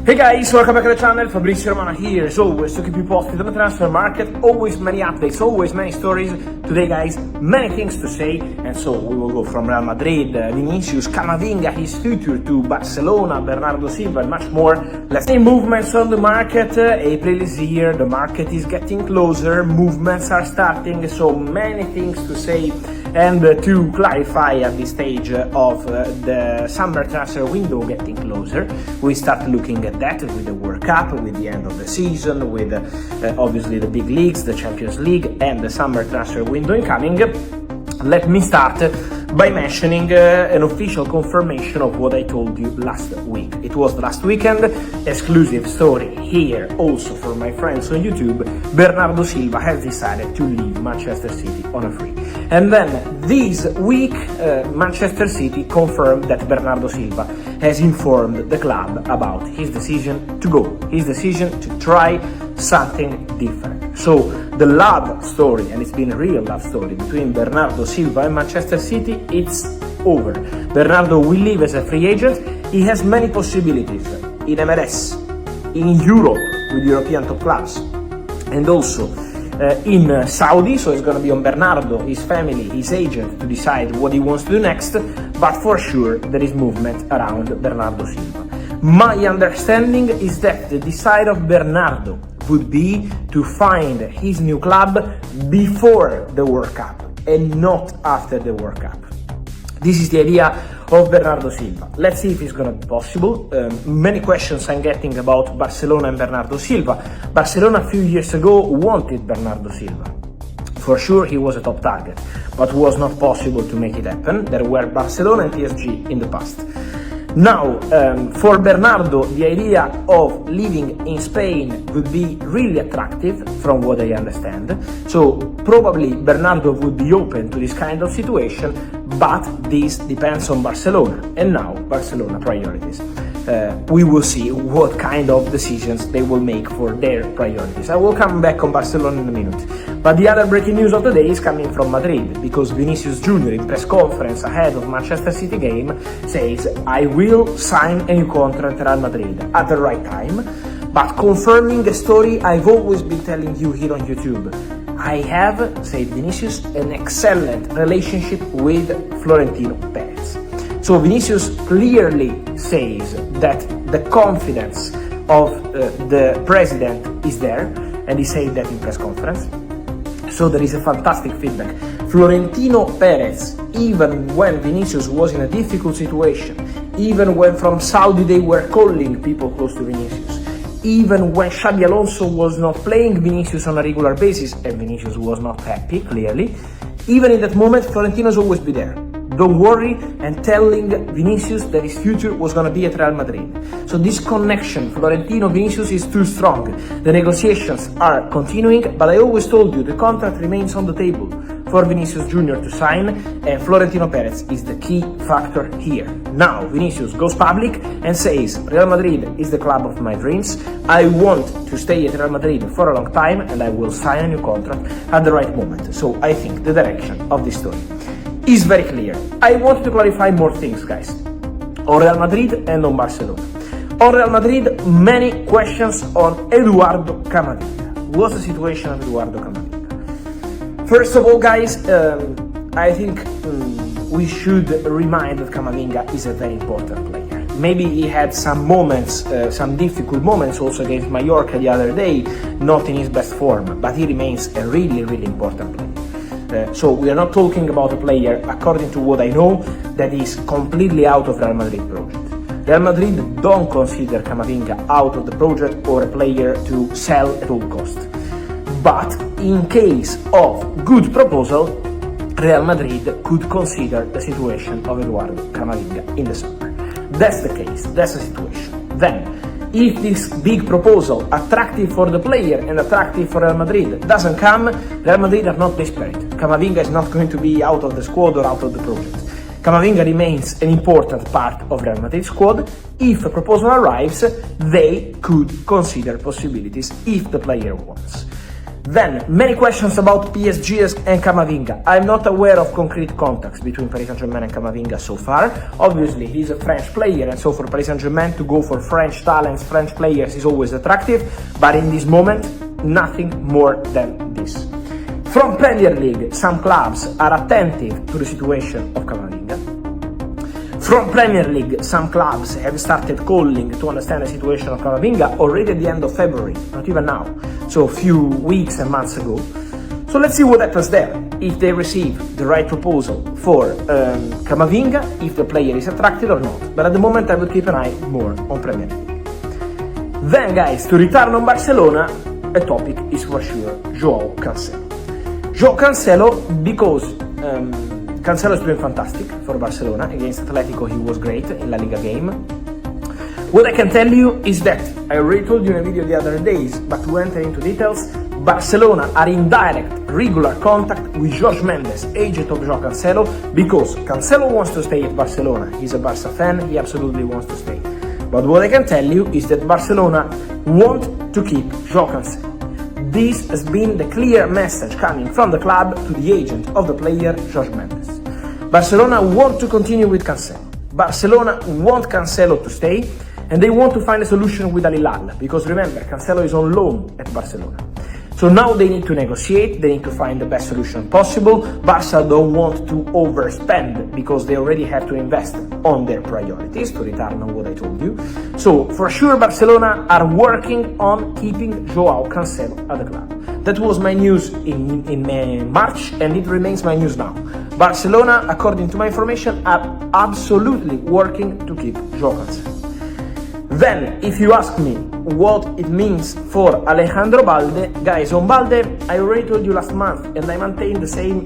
Hey guys, welcome back to the channel. Fabrizio, Romano here, as always, to keep you posted on the transfer market. Always many updates, always many stories. Today, guys, many things to say. And so we will go from Real Madrid, Vinicius, Camavinga, his future, to Barcelona, Bernardo Silva, and much more. Let's say movements on the market. April is here, the market is getting closer, movements are starting, so many things to say. And to clarify at this stage of the summer transfer window getting closer, we start looking at that with the World Cup, with the end of the season, with obviously the big leagues, the Champions League, and the summer transfer window incoming. Let me start by mentioning an official confirmation of what I told you last week. It was last weekend, exclusive story here also for my friends on YouTube. Bernardo Silva has decided to leave Manchester City on a free. And then this week, Manchester City confirmed that Bernardo Silva has informed the club about his decision to go, his decision to try something different. So the love story, and it's been a real love story, between Bernardo Silva and Manchester City, it's over. Bernardo will leave as a free agent. He has many possibilities in MLS, in Europe with European top clubs, and also in Saudi, so it's going to be on Bernardo, his family, his agent to decide what he wants to do next, but for sure there is movement around Bernardo Silva. My understanding is that the decide of Bernardo would be to find his new club before the World Cup and not after the World Cup. This is the idea of Bernardo Silva. Let's see if it's going to be possible. Many questions I'm getting about Barcelona and Bernardo Silva. Barcelona a few years ago wanted Bernardo Silva. For sure he was a top target, but was not possible to make it happen. There were Barcelona and PSG in the past. Now, for Bernardo, the idea of living in Spain would be really attractive, from what I understand. So probably Bernardo would be open to this kind of situation, but this depends on Barcelona, and now Barcelona priorities. We will see what kind of decisions they will make for their priorities. I will come back on Barcelona in a minute. But the other breaking news of the day is coming from Madrid, because Vinicius Jr. in press conference ahead of Manchester City game says, I will sign a new contract at Real Madrid at the right time, but confirming a story I've always been telling you here on YouTube. I have, said Vinicius, an excellent relationship with Florentino Perez. So Vinicius clearly says that the confidence of the president is there, and he said that in press conference. So there is a fantastic feedback. Florentino Perez, even when Vinicius was in a difficult situation, even when from Saudi they were calling people close to Vinicius, even when Xabi Alonso was not playing Vinicius on a regular basis, and Vinicius was not happy, clearly, even in that moment, Florentino's always be there. Don't worry, and telling Vinicius that his future was going to be at Real Madrid. So this connection, Florentino-Vinicius, is too strong. The negotiations are continuing, but I always told you the contract remains on the table for Vinicius Jr. to sign, and Florentino Perez is the key factor here. Now Vinicius goes public and says, Real Madrid is the club of my dreams. I want to stay at Real Madrid for a long time, and I will sign a new contract at the right moment. So I think the direction of this story is very clear. I want to clarify more things, guys, on Real Madrid and on Barcelona. On Real Madrid, many questions on Eduardo Camavinga. What's the situation of Eduardo Camavinga? First of all, guys, I think we should remind that Camavinga is a very important player. Maybe he had some moments, some difficult moments also against Mallorca the other day, not in his best form, but he remains a really, really important player. So we are not talking about a player, according to what I know, that is completely out of Real Madrid project. Real Madrid don't consider Camavinga out of the project or a player to sell at all cost. But in case of good proposal, Real Madrid could consider the situation of Eduardo Camavinga in the summer. That's the case, that's the situation. Then, if this big proposal, attractive for the player and attractive for Real Madrid, doesn't come, Real Madrid are not desperate. Camavinga is not going to be out of the squad or out of the project. Camavinga remains an important part of Real Madrid's squad. If a proposal arrives, they could consider possibilities if the player wants. Then, many questions about PSG and Camavinga. I'm not aware of concrete contacts between Paris Saint-Germain and Camavinga so far. Obviously, he's a French player, and so for Paris Saint-Germain to go for French talents, French players is always attractive, but in this moment, nothing more than this. From Premier League, some clubs are attentive to the situation of Camavinga. From Premier League, some clubs have started calling to understand the situation of Camavinga already at the end of February, not even now, so a few weeks and months ago. So let's see what happens there, if they receive the right proposal for Camavinga, if the player is attracted or not. But at the moment I will keep an eye more on Premier League. Then guys, to return on Barcelona, a topic is for sure Joao Cancelo. Joao Cancelo, because Cancelo is doing fantastic for Barcelona. Against Atletico he was great in La Liga game. What I can tell you is that, I already told you in a video the other days, but to enter into details, Barcelona are in direct, regular contact with Jorge Mendes, agent of Joao Cancelo, because Cancelo wants to stay at Barcelona. He's a Barca fan, he absolutely wants to stay. But what I can tell you is that Barcelona want to keep Joao Cancelo. This has been the clear message coming from the club to the agent of the player, Jorge Mendes. Barcelona want to continue with Cancelo. Barcelona want Cancelo to stay, and they want to find a solution with Al Hilal, because remember, Cancelo is on loan at Barcelona. So now they need to negotiate, they need to find the best solution possible. Barca don't want to overspend, because they already have to invest on their priorities, to return on what I told you. So for sure Barcelona are working on keeping Joao Cancelo at the club. That was my news in March, and it remains my news now. Barcelona, according to my information, are absolutely working to keep Joao Cancelo. Then, if you ask me what it means for Alejandro Balde, guys, on Balde, I already told you last month, and I maintain the same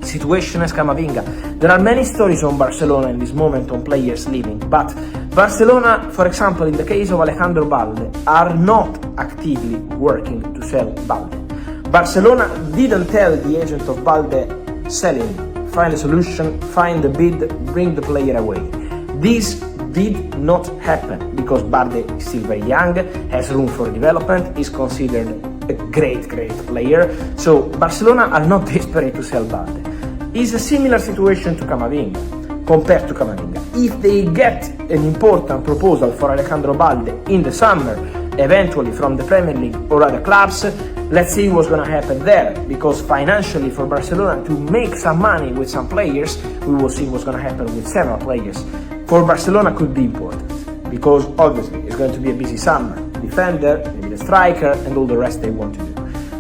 situation as Camavinga. There are many stories on Barcelona in this moment on players leaving, but Barcelona, for example, in the case of Alejandro Balde, are not actively working to sell Balde. Barcelona didn't tell the agent of Balde, sell him, find a solution, find a bid, bring the player away. This did not happen, because Balde is still very young, has room for development, is considered a great player. So Barcelona are not desperate to sell Balde. It's a similar situation to Camavinga, compared to Camavinga. If they get an important proposal for Alejandro Balde in the summer, eventually from the Premier League or other clubs, let's see what's going to happen there, because financially for Barcelona to make some money with some players, we will see what's going to happen with several players. For Barcelona could be important, because obviously it's going to be a busy summer. Defender, maybe the striker, and all the rest they want to do.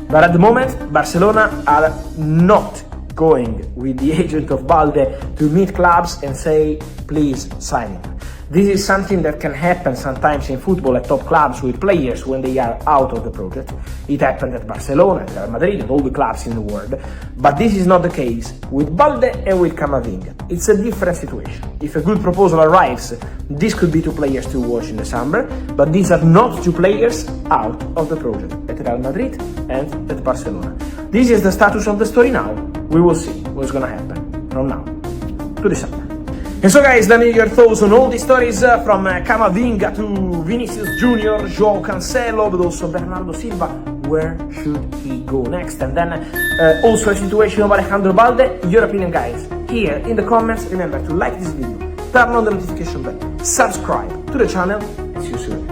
But at the moment, Barcelona are not going with the agent of Balde to meet clubs and say, please sign him. This is something that can happen sometimes in football at top clubs with players when they are out of the project. It happened at Barcelona, at Real Madrid, and all the clubs in the world. But this is not the case with Balde and with Camavinga. It's a different situation. If a good proposal arrives, this could be two players to watch in the summer, but these are not two players out of the project at Real Madrid and at Barcelona. This is the status of the story now. We will see what's going to happen from now to the summer. And so guys, let me hear your thoughts on all these stories from Camavinga to Vinicius Jr., Joao Cancelo, but also Bernardo Silva. Where should he go next? And then also a situation of Alejandro Balde. Your opinion, guys, here in the comments. Remember to like this video, turn on the notification bell, subscribe to the channel, and see you soon.